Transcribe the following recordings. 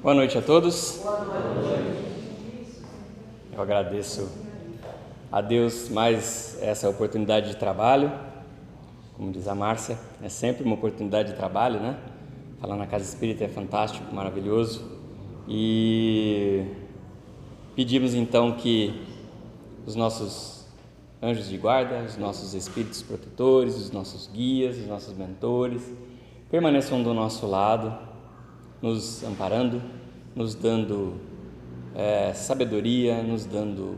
Boa noite a todos. Eu agradeço a Deus mais essa oportunidade de trabalho. Como diz a Márcia, é sempre uma oportunidade de trabalho, né? Falar na Casa Espírita é fantástico, maravilhoso. E pedimos então que os nossos anjos de guarda, os nossos espíritos protetores, os nossos guias, os nossos mentores permaneçam do nosso lado, nos amparando, nos dando sabedoria, nos dando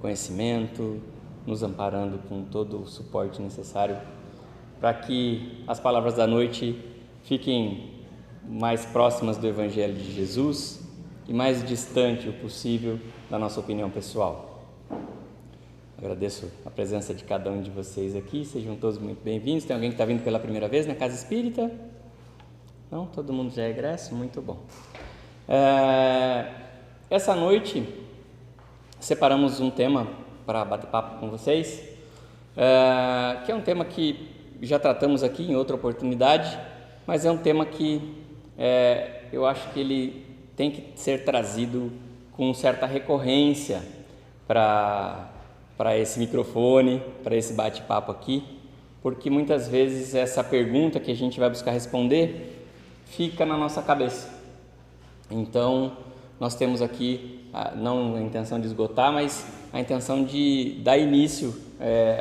conhecimento, nos amparando com todo o suporte necessário para que as palavras da noite fiquem mais próximas do Evangelho de Jesus e mais distante o possível da nossa opinião pessoal. Agradeço a presença de cada um de vocês aqui, sejam todos muito bem-vindos. Tem alguém que está vindo pela primeira vez na Casa Espírita? Não? Todo mundo já é egresso? Muito bom. Essa noite separamos um tema para bater papo com vocês, que é um tema que já tratamos aqui em outra oportunidade, mas é um tema que eu acho que ele tem que ser trazido com certa recorrência para esse microfone, para esse bate-papo aqui, porque muitas vezes essa pergunta que a gente vai buscar responder fica na nossa cabeça. Então, nós temos aqui, não a intenção de esgotar, mas a intenção de dar início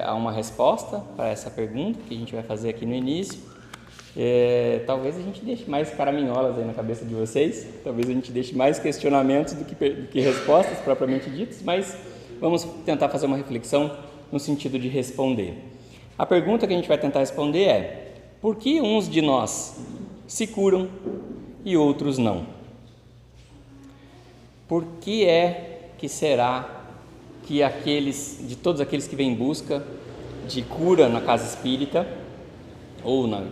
a uma resposta para essa pergunta que a gente vai fazer aqui no início. Talvez a gente deixe mais caraminholas aí na cabeça de vocês, talvez a gente deixe mais questionamentos do que respostas propriamente ditas, mas vamos tentar fazer uma reflexão no sentido de responder. A pergunta que a gente vai tentar responder é: por que uns de nós se curam e outros não? Por que será que de todos aqueles que vêm em busca de cura na casa espírita, ou na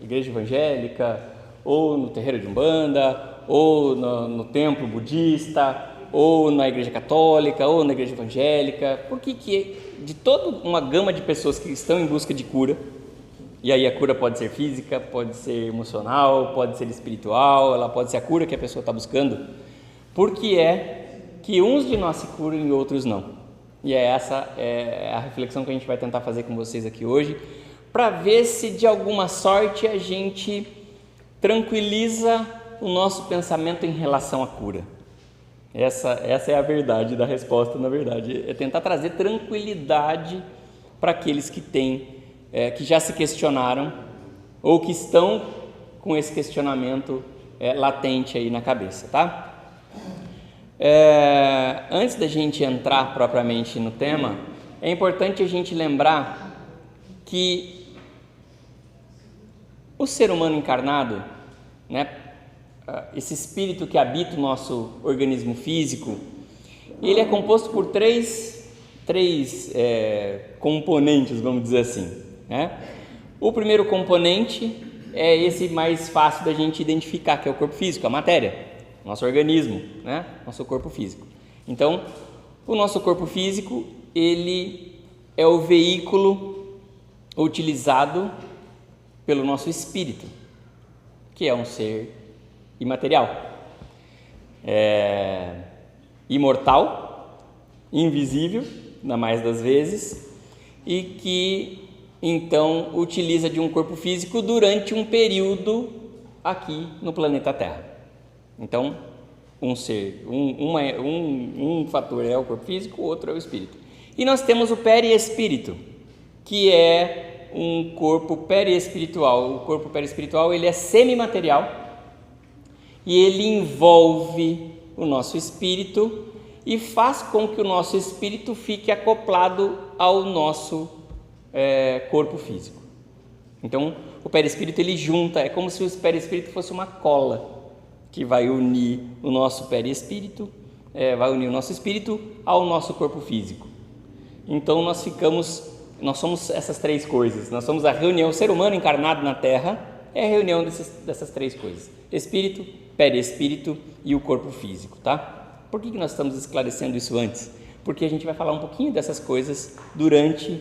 igreja evangélica, ou no terreiro de Umbanda, ou no templo budista, ou na igreja católica, ou na igreja evangélica, por que de toda uma gama de pessoas que estão em busca de cura, e aí a cura pode ser física, pode ser emocional, pode ser espiritual, ela pode ser a cura que a pessoa está buscando, por que que uns de nós se curam e outros não? E essa é a reflexão que a gente vai tentar fazer com vocês aqui hoje, para ver se de alguma sorte a gente tranquiliza o nosso pensamento em relação à cura. Essa é a verdade da resposta, na verdade, é tentar trazer tranquilidade para aqueles que que já se questionaram ou que estão com esse questionamento latente aí na cabeça, tá? Antes da gente entrar propriamente no tema, é importante a gente lembrar que o ser humano encarnado, né, esse espírito que habita o nosso organismo físico, ele é composto por três componentes, vamos dizer assim, né? O primeiro componente é esse mais fácil da gente identificar, que é o corpo físico, a matéria, nosso organismo, né? Nosso corpo físico. Então, o nosso corpo físico, ele é o veículo utilizado pelo nosso espírito, que é um ser imaterial, imortal, invisível, na mais das vezes, e que então utiliza de um corpo físico durante um período aqui no planeta Terra. Então, um fator é o corpo físico, o outro é o espírito. E nós temos o perispírito, que é um corpo periespiritual. O corpo periespiritual, ele é semimaterial e ele envolve o nosso espírito e faz com que o nosso espírito fique acoplado ao nosso corpo físico. Então, o perispírito, ele junta, é como se o perispírito fosse uma cola que vai unir o nosso perispírito, vai unir o nosso espírito ao nosso corpo físico. Então, nós somos essas três coisas, nós somos a reunião, o ser humano encarnado na Terra é a reunião dessas três coisas: espírito, perispírito e o corpo físico, tá? Por que nós estamos esclarecendo isso antes? Porque a gente vai falar um pouquinho dessas coisas durante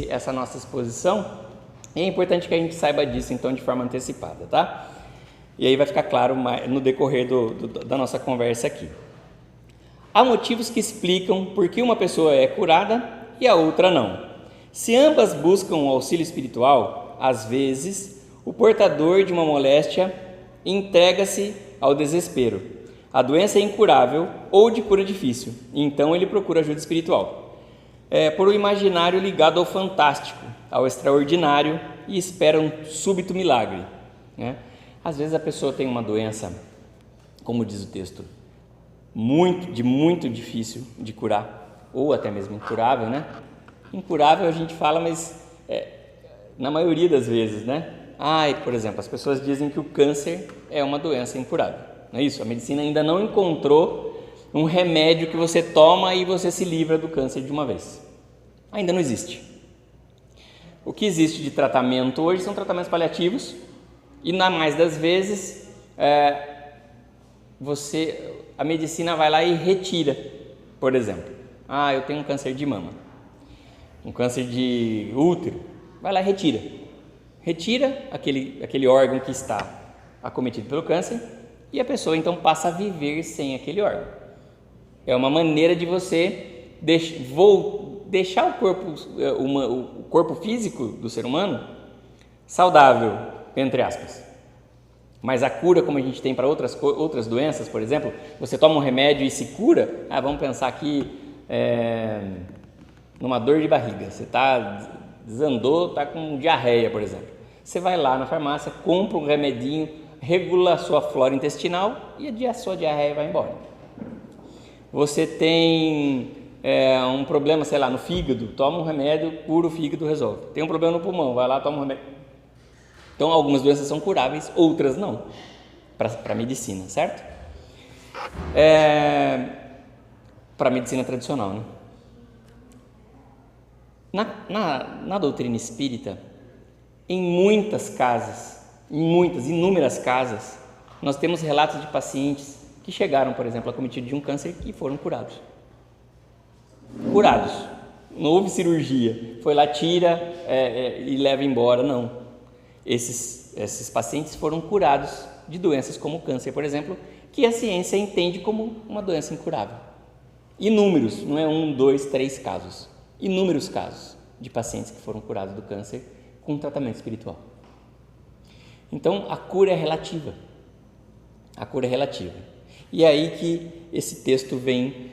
essa nossa exposição, e é importante que a gente saiba disso, então, de forma antecipada, tá? E aí vai ficar claro no decorrer da nossa conversa aqui. Há motivos que explicam por que uma pessoa é curada e a outra não. Se ambas buscam o auxílio espiritual, às vezes o portador de uma moléstia entrega-se ao desespero. A doença é incurável ou de cura difícil, então ele procura ajuda espiritual. Por um imaginário ligado ao fantástico, ao extraordinário, e espera um súbito milagre, né? Às vezes a pessoa tem uma doença, como diz o texto, muito difícil de curar, ou até mesmo incurável, né? Incurável a gente fala, mas na maioria das vezes, né? Por exemplo, as pessoas dizem que o câncer é uma doença incurável, não é isso? A medicina ainda não encontrou um remédio que você toma e você se livra do câncer de uma vez. Ainda não existe. O que existe de tratamento hoje são tratamentos paliativos e, na mais das vezes, a medicina vai lá e retira, por exemplo, eu tenho um câncer de mama, um câncer de útero, vai lá e retira aquele órgão que está acometido pelo câncer e a pessoa então passa a viver sem aquele órgão. É uma maneira de você deixar o corpo físico do ser humano saudável, entre aspas. Mas a cura, como a gente tem para outras doenças, por exemplo, você toma um remédio e se cura, vamos pensar aqui numa dor de barriga, você desandou, está com diarreia, por exemplo. Você vai lá na farmácia, compra um remedinho, regula a sua flora intestinal e a sua diarreia vai embora. Você tem um problema, sei lá, no fígado, toma um remédio, cura o fígado, resolve. Tem um problema no pulmão, vai lá, toma um remédio. Então, algumas doenças são curáveis, outras não, para a medicina, certo? Para a medicina tradicional, né? Na doutrina espírita, em muitas casas, inúmeras casas, nós temos relatos de pacientes que chegaram, por exemplo, acometidos de um câncer e foram curados. Não houve cirurgia, foi lá, tira e leva embora, não. Esses pacientes foram curados de doenças como o câncer, por exemplo, que a ciência entende como uma doença incurável. Inúmeros, não é 1, 2, 3 casos, inúmeros casos de pacientes que foram curados do câncer com tratamento espiritual. Então, a cura é relativa. E é aí que esse texto vem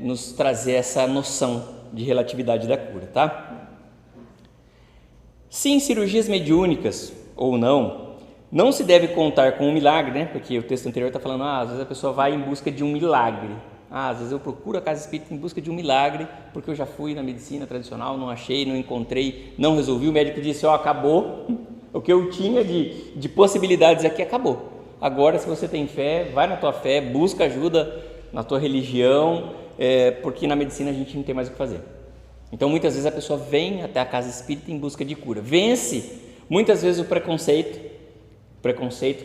nos trazer essa noção de relatividade da cura, tá? Se em cirurgias mediúnicas ou não se deve contar com um milagre, né? Porque o texto anterior está falando, às vezes a pessoa vai em busca de um milagre. Às vezes eu procuro a casa espírita em busca de um milagre, porque eu já fui na medicina tradicional, não achei, não encontrei, não resolvi. O médico disse, acabou, o que eu tinha de possibilidades aqui acabou. Agora, se você tem fé, vai na tua fé, busca ajuda na tua religião, porque na medicina a gente não tem mais o que fazer. Então, muitas vezes a pessoa vem até a casa espírita em busca de cura. Vence, muitas vezes, o preconceito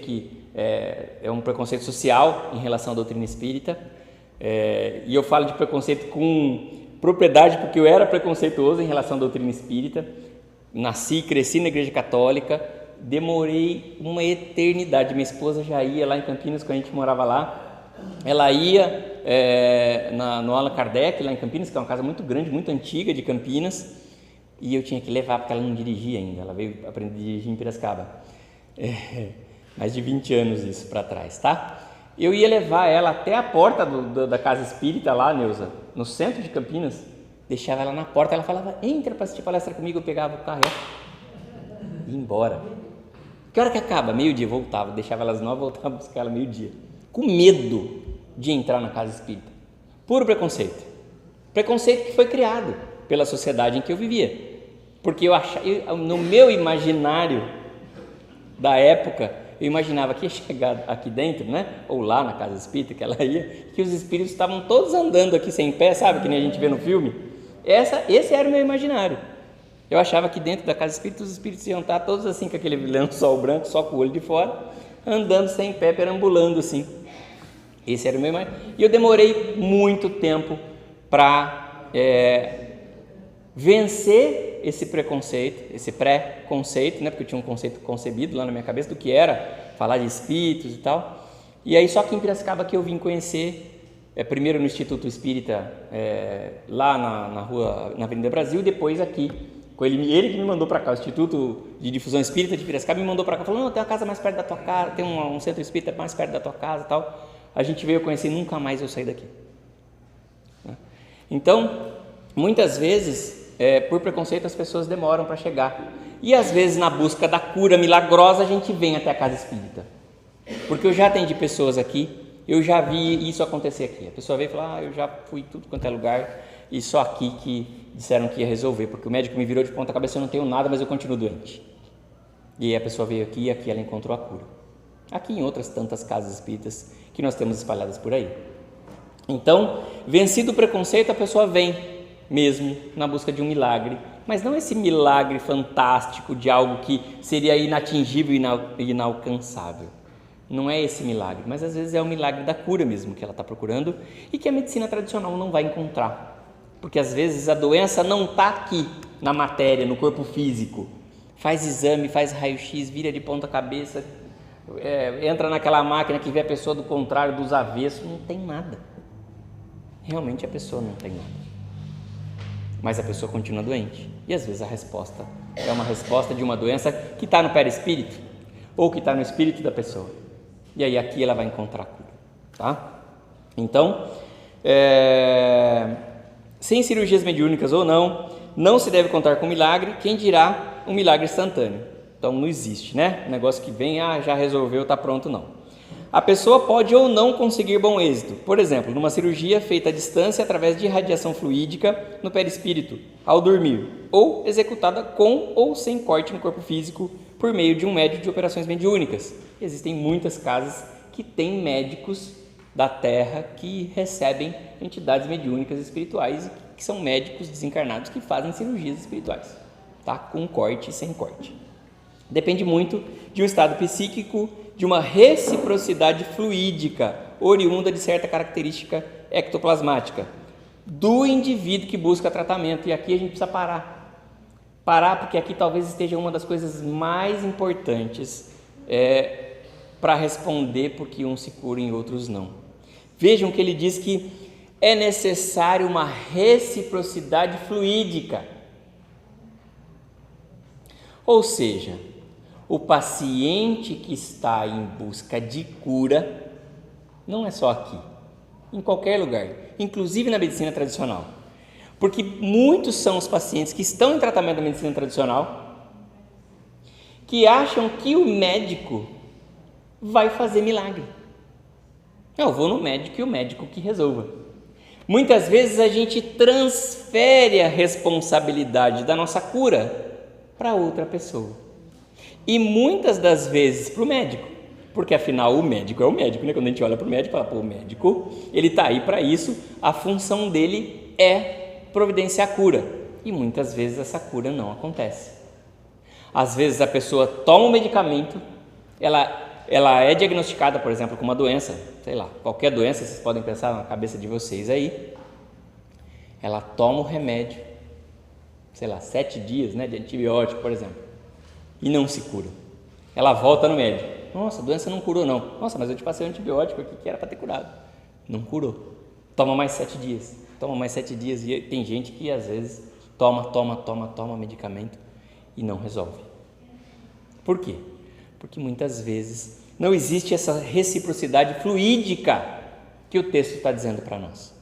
que é um preconceito social em relação à doutrina espírita. E eu falo de preconceito com propriedade porque eu era preconceituoso em relação à doutrina espírita. Nasci, cresci na igreja católica, demorei uma eternidade. Minha esposa já ia lá em Campinas, quando a gente morava lá. Ela ia no Allan Kardec, lá em Campinas, que é uma casa muito grande, muito antiga de Campinas, e eu tinha que levar, porque ela não dirigia ainda, ela veio aprender a dirigir em Piracicaba. Mais de 20 anos isso para trás, tá? Eu ia levar ela até a porta da casa espírita lá, Neuza, no centro de Campinas, deixava ela na porta, ela falava, entra para assistir palestra comigo, eu pegava o carro e ia embora. Que hora que acaba? Meio-dia, voltava, deixava elas 9, voltava a buscar ela meio-dia. Com medo de entrar na casa espírita. Puro preconceito. Preconceito que foi criado pela sociedade em que eu vivia. Porque no meu imaginário da época, eu imaginava que ia chegar aqui dentro, né? Ou lá na casa espírita que ela ia, que os espíritos estavam todos andando aqui sem pé, sabe? Que nem a gente vê no filme. Esse era o meu imaginário. Eu achava que dentro da casa espírita os espíritos iam estar todos assim, com aquele lençol branco, só com o olho de fora, andando sem pé, perambulando assim. Esse era o meu imaginário. E eu demorei muito tempo para vencer esse preconceito, esse pré-conceito, né? Porque eu tinha um conceito concebido lá na minha cabeça do que era falar de espíritos e tal. E aí só que em Piracicaba que eu vim conhecer, primeiro no Instituto Espírita, lá na rua, na Avenida Brasil, e depois aqui, com ele que me mandou para cá, o Instituto de Difusão Espírita de Piracicaba me mandou para cá, falou, não, tem uma casa mais perto da tua casa, tem um centro espírita mais perto da tua casa e tal. A gente veio conhecer e nunca mais eu saí daqui. Então, muitas vezes, por preconceito, as pessoas demoram para chegar. E às vezes, na busca da cura milagrosa, a gente vem até a casa espírita. Porque eu já atendi pessoas aqui, eu já vi isso acontecer aqui. A pessoa veio e falou, eu já fui tudo quanto é lugar, e só aqui que disseram que ia resolver, porque o médico me virou de ponta cabeça, eu não tenho nada, mas eu continuo doente. E aí a pessoa veio aqui e aqui ela encontrou a cura. Aqui em outras tantas casas espíritas que nós temos espalhadas por aí. Então, vencido o preconceito, a pessoa vem mesmo na busca de um milagre, mas não esse milagre fantástico de algo que seria inatingível e inalcançável. Não é esse milagre, mas às vezes é o milagre da cura mesmo que ela está procurando e que a medicina tradicional não vai encontrar. Porque às vezes a doença não está aqui na matéria, no corpo físico. Faz exame, faz raio-x, vira de ponta cabeça, entra naquela máquina que vê a pessoa do contrário, dos avessos, não tem nada. Realmente a pessoa não tem nada. Mas a pessoa continua doente. E às vezes a resposta é uma resposta de uma doença que está no perispírito ou que está no espírito da pessoa. E aí aqui ela vai encontrar a cura. Tá? Então, sem cirurgias mediúnicas ou não se deve contar com milagre, quem dirá um milagre instantâneo. Então não existe, né? Um negócio que vem, já resolveu, está pronto, não. A pessoa pode ou não conseguir bom êxito, por exemplo, numa cirurgia feita à distância através de irradiação fluídica no perispírito, ao dormir, ou executada com ou sem corte no corpo físico por meio de um médium de operações mediúnicas. Existem muitas casas que têm médicos da Terra que recebem entidades mediúnicas espirituais, que são médicos desencarnados que fazem cirurgias espirituais, tá? Com corte e sem corte. Depende muito de um estado psíquico, de uma reciprocidade fluídica, oriunda de certa característica ectoplasmática, do indivíduo que busca tratamento. E aqui a gente precisa parar, porque aqui talvez esteja uma das coisas mais importantes para responder porque uns se curam e outros não. Vejam que ele diz que é necessário uma reciprocidade fluídica. Ou seja, o paciente que está em busca de cura, não é só aqui, em qualquer lugar, inclusive na medicina tradicional. Porque muitos são os pacientes que estão em tratamento da medicina tradicional, que acham que o médico vai fazer milagre. Eu vou no médico e o médico que resolva. Muitas vezes a gente transfere a responsabilidade da nossa cura para outra pessoa. E muitas das vezes para o médico, porque afinal o médico é o médico, né? Quando a gente olha para o médico, fala, o médico, ele está aí para isso, a função dele é providenciar a cura. E muitas vezes essa cura não acontece. Às vezes a pessoa toma um medicamento, ela é diagnosticada, por exemplo, com uma doença, sei lá, qualquer doença, vocês podem pensar na cabeça de vocês aí, ela toma o remédio, sei lá, 7 dias, né, de antibiótico, por exemplo, e não se cura. Ela volta no médico, nossa, a doença não curou não, nossa, mas eu te passei um antibiótico aqui que era para ter curado, não curou, toma mais 7 dias, e tem gente que às vezes toma medicamento e não resolve. Por quê? Porque muitas vezes não existe essa reciprocidade fluídica que o texto está dizendo para nós.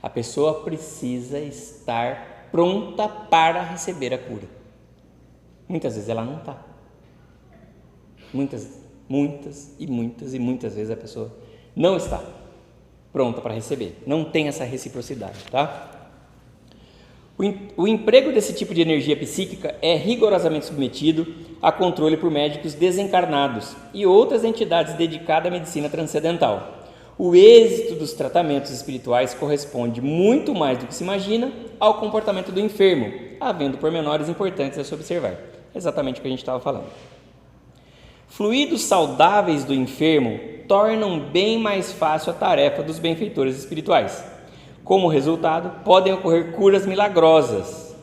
A pessoa precisa estar pronta para receber a cura. Muitas vezes ela não está. Muitas vezes a pessoa não está pronta para receber. Não tem essa reciprocidade, tá? O emprego desse tipo de energia psíquica é rigorosamente submetido a controle por médicos desencarnados e outras entidades dedicadas à medicina transcendental. O êxito dos tratamentos espirituais corresponde muito mais do que se imagina ao comportamento do enfermo, havendo pormenores importantes a se observar. Exatamente o que a gente estava falando. Fluidos saudáveis do enfermo tornam bem mais fácil a tarefa dos benfeitores espirituais. Como resultado, podem ocorrer curas milagrosas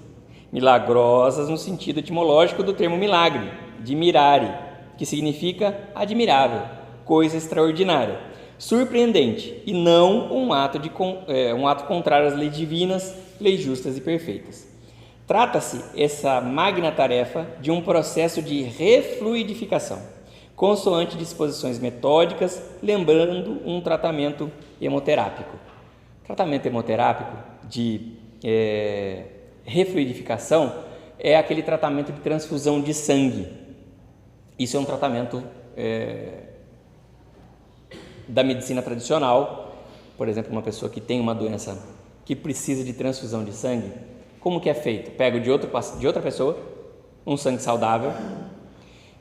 no sentido etimológico do termo milagre, de mirare, que significa admirável, coisa extraordinária, surpreendente, e não um ato contrário às leis divinas, leis justas e perfeitas. Trata-se, essa magna tarefa, de um processo de refluidificação, consoante disposições metódicas, lembrando um tratamento hemoterápico. Tratamento hemoterápico de refluidificação é aquele tratamento de transfusão de sangue. Isso é um tratamento da medicina tradicional. Por exemplo, uma pessoa que tem uma doença que precisa de transfusão de sangue, como que é feito? Pega de outra pessoa, um sangue saudável,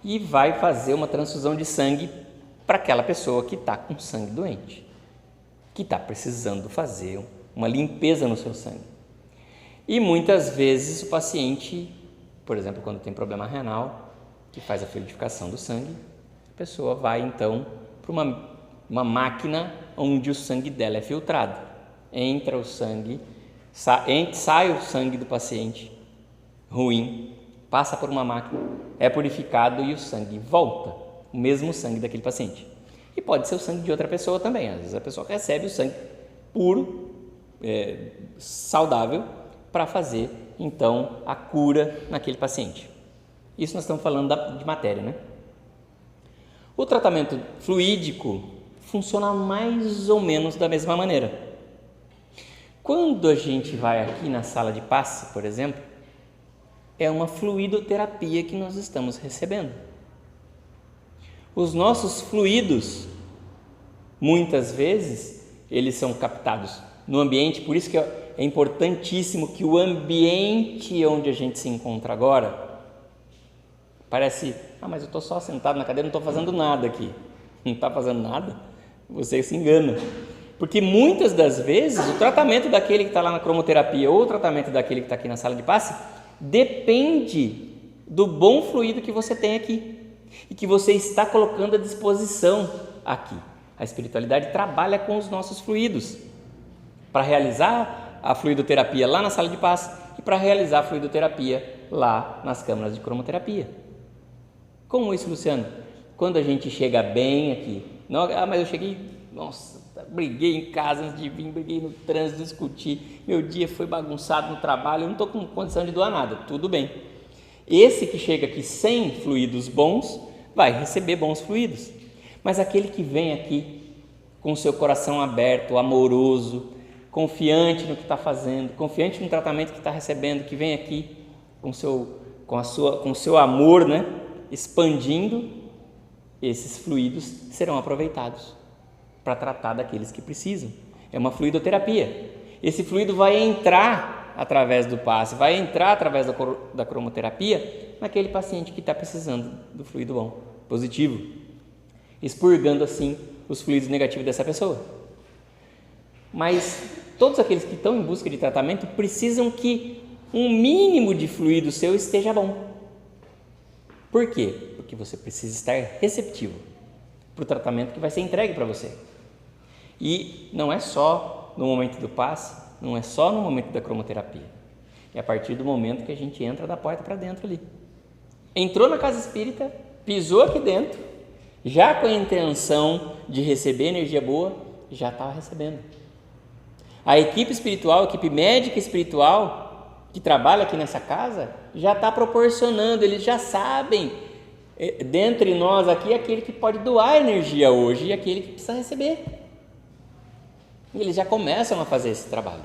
e vai fazer uma transfusão de sangue para aquela pessoa que está com sangue doente, que está precisando fazer uma limpeza no seu sangue. E muitas vezes o paciente, por exemplo, quando tem problema renal, que faz a fluidificação do sangue, a pessoa vai então para uma máquina onde o sangue dela é filtrado. Entra o sangue, sai o sangue do paciente ruim, passa por uma máquina, é purificado e o sangue volta, o mesmo sangue daquele paciente. E pode ser o sangue de outra pessoa também. Às vezes a pessoa recebe o sangue puro, saudável, para fazer então a cura naquele paciente. Isso nós estamos falando de matéria, né? O tratamento fluídico funciona mais ou menos da mesma maneira. Quando a gente vai aqui na sala de passe, por exemplo, é uma fluidoterapia que nós estamos recebendo. Os nossos fluidos, muitas vezes, eles são captados no ambiente, por isso que é importantíssimo que o ambiente onde a gente se encontra agora, parece, mas eu estou só sentado na cadeira, não estou fazendo nada aqui. Não está fazendo nada? Você se engana. Porque muitas das vezes o tratamento daquele que está lá na cromoterapia ou o tratamento daquele que está aqui na sala de passe depende do bom fluido que você tem aqui e que você está colocando à disposição aqui. A espiritualidade trabalha com os nossos fluidos para realizar a fluidoterapia lá na sala de passe e para realizar a fluidoterapia lá nas câmaras de cromoterapia. Como isso, Luciano? Quando a gente chega bem aqui, mas eu cheguei, briguei em casa antes de vir, briguei no trânsito, discuti, meu dia foi bagunçado no trabalho, eu não estou com condição de doar nada, tudo bem. Esse que chega aqui sem fluidos bons, vai receber bons fluidos, mas aquele que vem aqui com o seu coração aberto, amoroso, confiante no que está fazendo, confiante no tratamento que está recebendo, que vem aqui com o seu amor, né, expandindo, esses fluidos serão aproveitados para tratar daqueles que precisam. É uma fluidoterapia. Esse fluido vai entrar através do passe, vai entrar através da cromoterapia naquele paciente que está precisando do fluido bom, positivo, expurgando assim os fluidos negativos dessa pessoa. Mas todos aqueles que estão em busca de tratamento precisam que um mínimo de fluido seu esteja bom. Por quê? Porque você precisa estar receptivo para o tratamento que vai ser entregue para você. E não é só no momento do passe, não é só no momento da cromoterapia. É a partir do momento que a gente entra da porta para dentro ali. Entrou na casa espírita, pisou aqui dentro, já com a intenção de receber energia boa, já estava recebendo. A equipe espiritual, a equipe médica espiritual que trabalha aqui nessa casa, já está proporcionando, eles já sabem, dentre nós aqui, aquele que pode doar energia hoje e aquele que precisa receber. E eles já começam a fazer esse trabalho.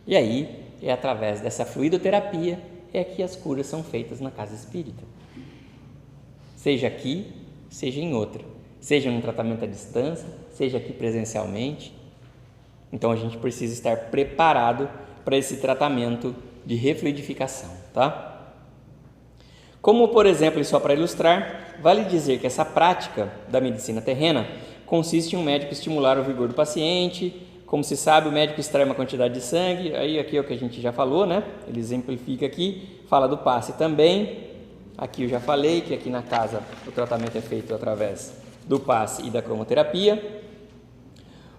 E aí, é através dessa fluidoterapia, é que as curas são feitas na casa espírita. Seja aqui, seja em outra. Seja num tratamento à distância, seja aqui presencialmente. Então, a gente precisa estar preparado para esse tratamento de refluidificação, tá? Como, por exemplo, e só para ilustrar, vale dizer que essa prática da medicina terrena consiste em um médico estimular o vigor do paciente. Como se sabe, o médico extrai uma quantidade de sangue, aí aqui é o que a gente já falou, né? Ele exemplifica aqui, fala do passe também. Aqui eu já falei que aqui na casa o tratamento é feito através do passe e da cromoterapia.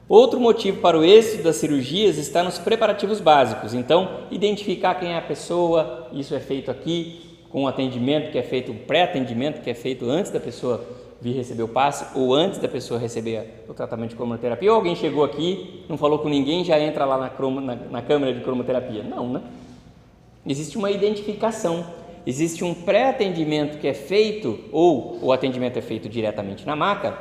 Outro motivo para o êxito das cirurgias está nos preparativos básicos. Então, identificar quem é a pessoa, isso é feito aqui com o atendimento que é feito, o pré-atendimento que é feito antes da pessoa vir receber o passe ou antes da pessoa receber o tratamento de cromoterapia, ou alguém chegou aqui, não falou com ninguém, já entra lá na câmera de cromoterapia. Não, né? Existe uma identificação, existe um pré-atendimento que é feito, ou o atendimento é feito diretamente na maca,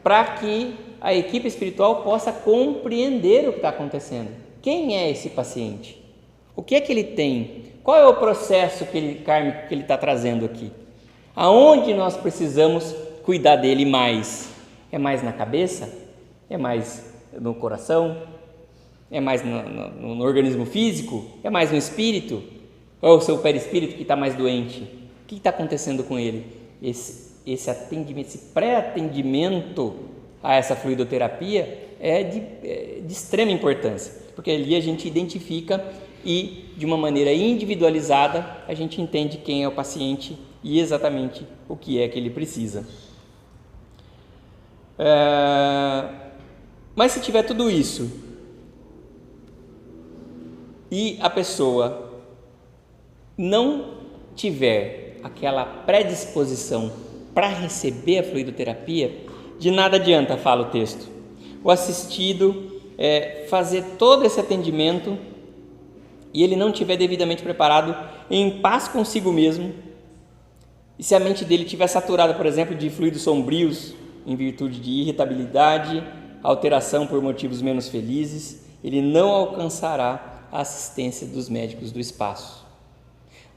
para que a equipe espiritual possa compreender o que está acontecendo. Quem é esse paciente? O que é que ele tem? Qual é o processo kármico que ele está trazendo aqui? Aonde nós precisamos cuidar dele mais? É mais na cabeça? É mais no coração? É mais no organismo físico? É mais no espírito? Ou o seu perispírito que está mais doente? O que está acontecendo com ele? Esse atendimento, esse pré-atendimento a essa fluidoterapia é de extrema importância, porque ali a gente identifica e, de uma maneira individualizada, a gente entende quem é o paciente e exatamente o que é que ele precisa. Mas se tiver tudo isso e a pessoa não tiver aquela predisposição para receber a fluidoterapia, de nada adianta, fala o texto, o assistido fazer todo esse atendimento e ele não estiver devidamente preparado, em paz consigo mesmo, e se a mente dele estiver saturada, por exemplo, de fluidos sombrios, em virtude de irritabilidade, alteração por motivos menos felizes, ele não alcançará a assistência dos médicos do espaço.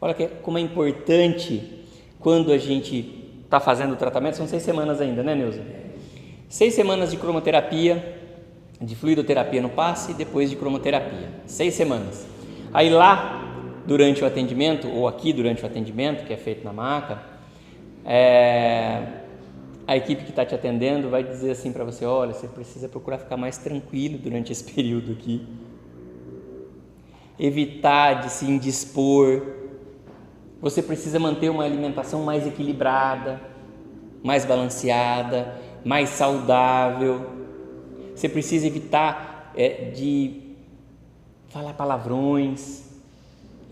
Olha como é importante quando a gente está fazendo o tratamento, são 6 semanas ainda, né, Neuza? 6 semanas de cromoterapia, de fluidoterapia no passe e depois de cromoterapia, 6 semanas. Aí lá, durante o atendimento, ou aqui durante o atendimento, que é feito na maca, a equipe que está te atendendo vai dizer assim para você: olha, você precisa procurar ficar mais tranquilo durante esse período aqui, evitar de se indispor, você precisa manter uma alimentação mais equilibrada, mais balanceada, mais saudável, você precisa evitar de falar palavrões,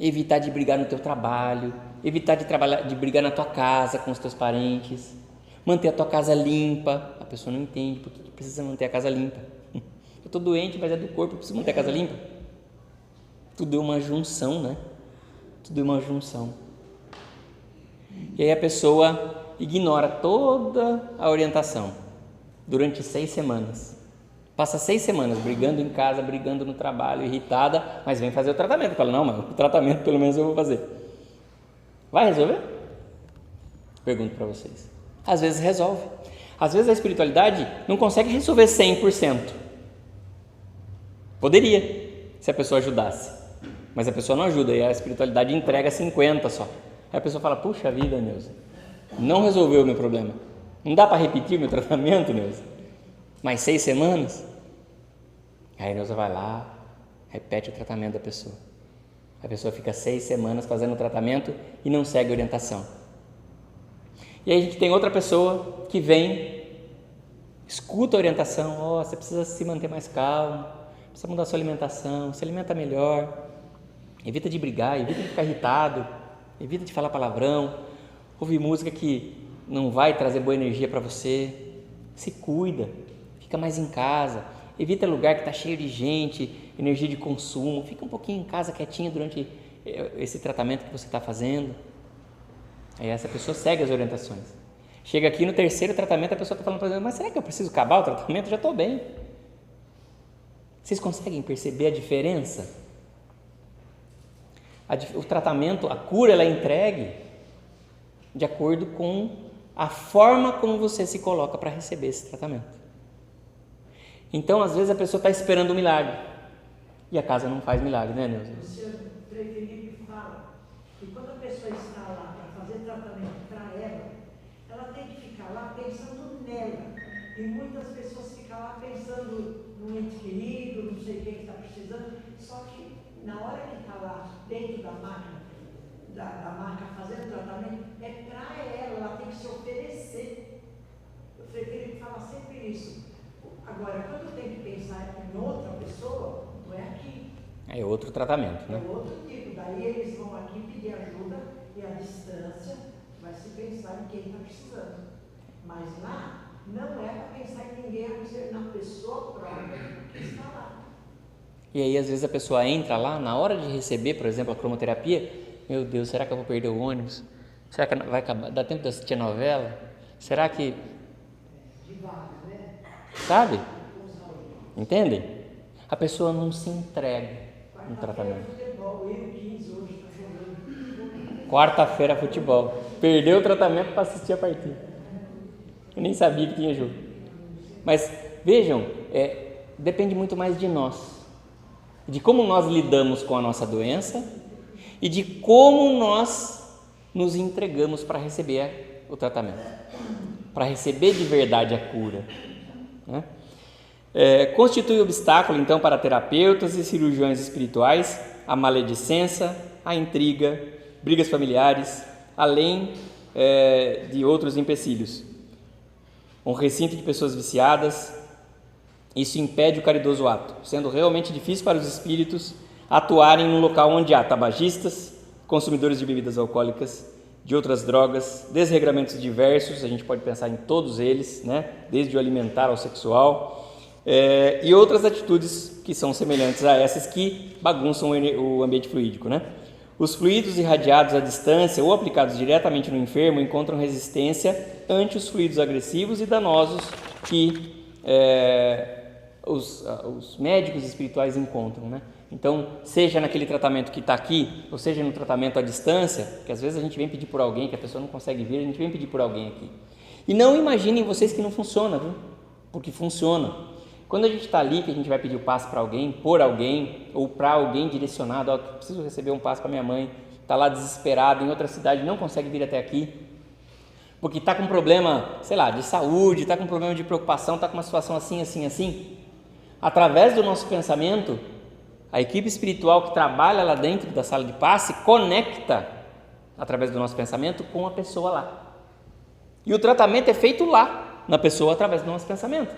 evitar de brigar no teu trabalho, evitar de brigar na tua casa com os teus parentes, manter a tua casa limpa. A pessoa não entende por que precisa manter a casa limpa. Eu estou doente, mas é do corpo, eu preciso manter a casa limpa. Tudo é uma junção, né? Tudo é uma junção. E aí a pessoa ignora toda a orientação durante 6 semanas. Passa 6 semanas brigando em casa, brigando no trabalho, irritada, mas vem fazer o tratamento. Fala: não, mas o tratamento pelo menos eu vou fazer. Vai resolver? Pergunto para vocês. Às vezes resolve. Às vezes a espiritualidade não consegue resolver 100%. Poderia, se a pessoa ajudasse. Mas a pessoa não ajuda e a espiritualidade entrega 50% só. Aí a pessoa fala: puxa vida, Neuza, não resolveu o meu problema. Não dá para repetir o meu tratamento, Neuza? Mais 6 semanas? Aí a Neuza vai lá, repete o tratamento da pessoa. A pessoa fica 6 semanas fazendo o tratamento e não segue a orientação. E aí a gente tem outra pessoa que vem, escuta a orientação: você precisa se manter mais calmo, precisa mudar a sua alimentação, se alimenta melhor, evita de brigar, evita de ficar irritado, evita de falar palavrão, ouvir música que não vai trazer boa energia para você, se cuida, fica mais em casa, evita lugar que está cheio de gente, energia de consumo, fica um pouquinho em casa quietinho durante esse tratamento que você está fazendo. Aí essa pessoa segue as orientações. Chega aqui no 3º tratamento, a pessoa está falando para você: mas será que eu preciso acabar o tratamento? Já estou bem. Vocês conseguem perceber a diferença? O tratamento, a cura, ela é entregue de acordo com a forma como você se coloca para receber esse tratamento. Então, às vezes a pessoa está esperando um milagre e a casa não faz milagre, né, Neuza? O senhor Frei Felipe fala que quando a pessoa está lá para fazer tratamento para ela tem que ficar lá pensando nela. E muitas pessoas ficam lá pensando no ente querido, não sei quem está precisando. Só que na hora que está lá dentro da máquina, fazendo o tratamento, é para ela tem que se oferecer. O Frei Felipe fala sempre isso. Agora, quando tem que pensar em outra pessoa, não é aqui. É outro tratamento, né? É outro tipo. Daí eles vão aqui pedir ajuda E a distância vai se pensar em quem está precisando. Mas lá não é para pensar em ninguém, a não ser na pessoa própria que está lá. E aí, às vezes, a pessoa entra lá, na hora de receber, por exemplo, a cromoterapia, meu Deus, será que eu vou perder o ônibus? Será que vai acabar? Dá tempo de assistir a novela? Será que... Sabe? Entendem? A pessoa não se entrega no tratamento. Quarta-feira, futebol. Perdeu o tratamento para assistir a partida. Eu nem sabia que tinha jogo. Mas, vejam, depende muito mais de nós. De como nós lidamos com a nossa doença e de como nós nos entregamos para receber o tratamento, para receber de verdade a cura, né? Constitui obstáculo, então, para terapeutas e cirurgiões espirituais a maledicência, a intriga, brigas familiares, além de outros empecilhos. Um recinto de pessoas viciadas. Isso impede o caridoso ato, sendo realmente difícil para os espíritos atuarem num local onde há tabagistas, consumidores de bebidas alcoólicas, de outras drogas, desregramentos diversos, a gente pode pensar em todos eles, né? Desde o alimentar ao sexual, e outras atitudes que são semelhantes a essas que bagunçam o ambiente fluídico, né? Os fluidos irradiados à distância ou aplicados diretamente no enfermo encontram resistência ante os fluidos agressivos e danosos que os médicos espirituais encontram, né? Então, seja naquele tratamento que está aqui, ou seja no tratamento à distância, que às vezes a gente vem pedir por alguém, que a pessoa não consegue vir, a gente vem pedir por alguém aqui. E não imaginem vocês que não funciona, viu? Porque funciona. Quando a gente está ali, que a gente vai pedir o passe para alguém, por alguém, ou para alguém direcionado, ó, preciso receber um passe para minha mãe, está lá desesperado, em outra cidade, não consegue vir até aqui, porque está com um problema, sei lá, de saúde, está com um problema de preocupação, está com uma situação assim, assim, assim. Através do nosso pensamento, a equipe espiritual que trabalha lá dentro da sala de passe conecta, através do nosso pensamento, com a pessoa lá. E o tratamento é feito lá, na pessoa, através do nosso pensamento.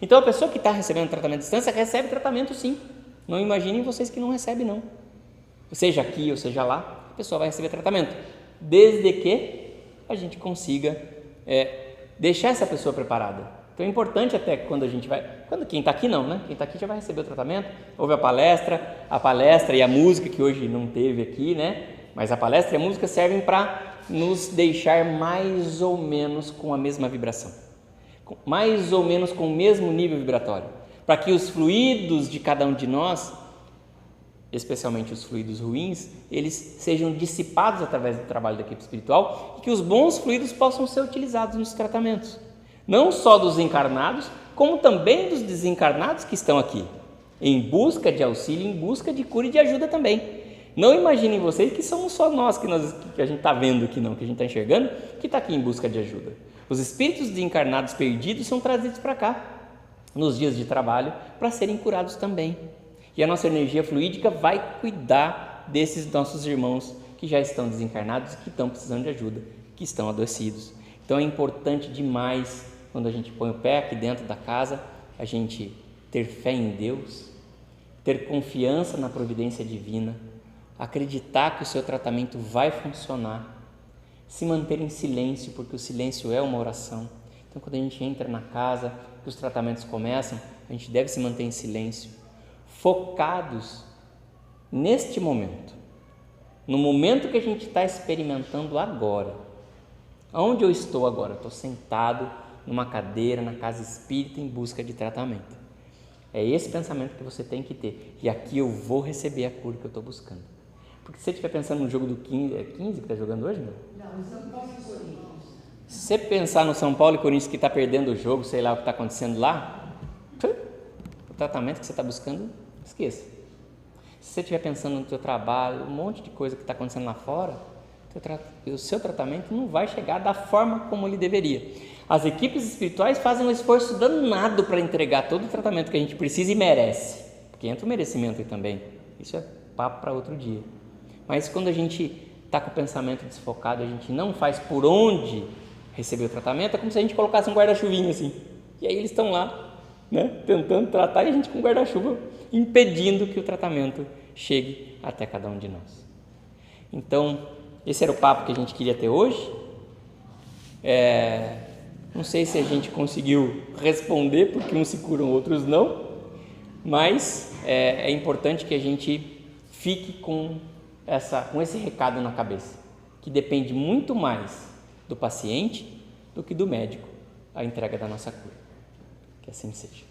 Então, a pessoa que está recebendo tratamento à distância recebe tratamento sim. Não imaginem vocês que não recebem, não. Seja aqui ou seja lá, a pessoa vai receber tratamento. Desde que a gente consiga deixar essa pessoa preparada. Então é importante até quando a gente vai... Quem está aqui não, né? Quem está aqui já vai receber o tratamento. Houve a palestra e a música que hoje não teve aqui, né? Mas a palestra e a música servem para nos deixar mais ou menos com a mesma vibração. Mais ou menos com o mesmo nível vibratório. Para que os fluidos de cada um de nós, especialmente os fluidos ruins, eles sejam dissipados através do trabalho da equipe espiritual e que os bons fluidos possam ser utilizados nos tratamentos. Não só dos encarnados, como também dos desencarnados que estão aqui, em busca de auxílio, em busca de cura e de ajuda também. Não imaginem vocês que somos só nós que a gente está vendo aqui não, que a gente está enxergando, que está aqui em busca de ajuda. Os espíritos desencarnados perdidos são trazidos para cá, nos dias de trabalho, para serem curados também. E a nossa energia fluídica vai cuidar desses nossos irmãos que já estão desencarnados e que estão precisando de ajuda, que estão adoecidos. Então é importante demais, quando a gente põe o pé aqui dentro da casa, a gente ter fé em Deus, ter confiança na providência divina, acreditar que o seu tratamento vai funcionar, se manter em silêncio, porque o silêncio é uma oração. Então, quando a gente entra na casa, que os tratamentos começam, a gente deve se manter em silêncio, focados neste momento, no momento que a gente está experimentando agora. Onde eu estou agora? Eu estou sentado numa cadeira, na casa espírita, em busca de tratamento. É esse pensamento que você tem que ter. E aqui eu vou receber a cura que eu estou buscando. Porque se você estiver pensando no jogo do 15, é 15 que está jogando hoje, não? Não, São Paulo e Corinthians. Se você pensar no São Paulo e Corinthians que está perdendo o jogo, sei lá o que está acontecendo lá, o tratamento que você está buscando, esqueça. Se você estiver pensando no seu trabalho, um monte de coisa que está acontecendo lá fora, o seu tratamento não vai chegar da forma como ele deveria. As equipes espirituais fazem um esforço danado para entregar todo o tratamento que a gente precisa e merece, porque entra o merecimento aí também, isso é papo para outro dia. Mas quando a gente está com o pensamento desfocado, a gente não faz por onde receber o tratamento, é como se a gente colocasse um guarda-chuvinho assim, e aí eles estão lá, né, tentando tratar e a gente com o guarda-chuva impedindo que o tratamento chegue até cada um de nós. Então, Esse era o papo que a gente queria ter hoje. Não sei se a gente conseguiu responder, porque uns se curam, outros não, mas é importante que a gente fique com esse recado na cabeça, que depende muito mais do paciente do que do médico a entrega da nossa cura. Que assim seja.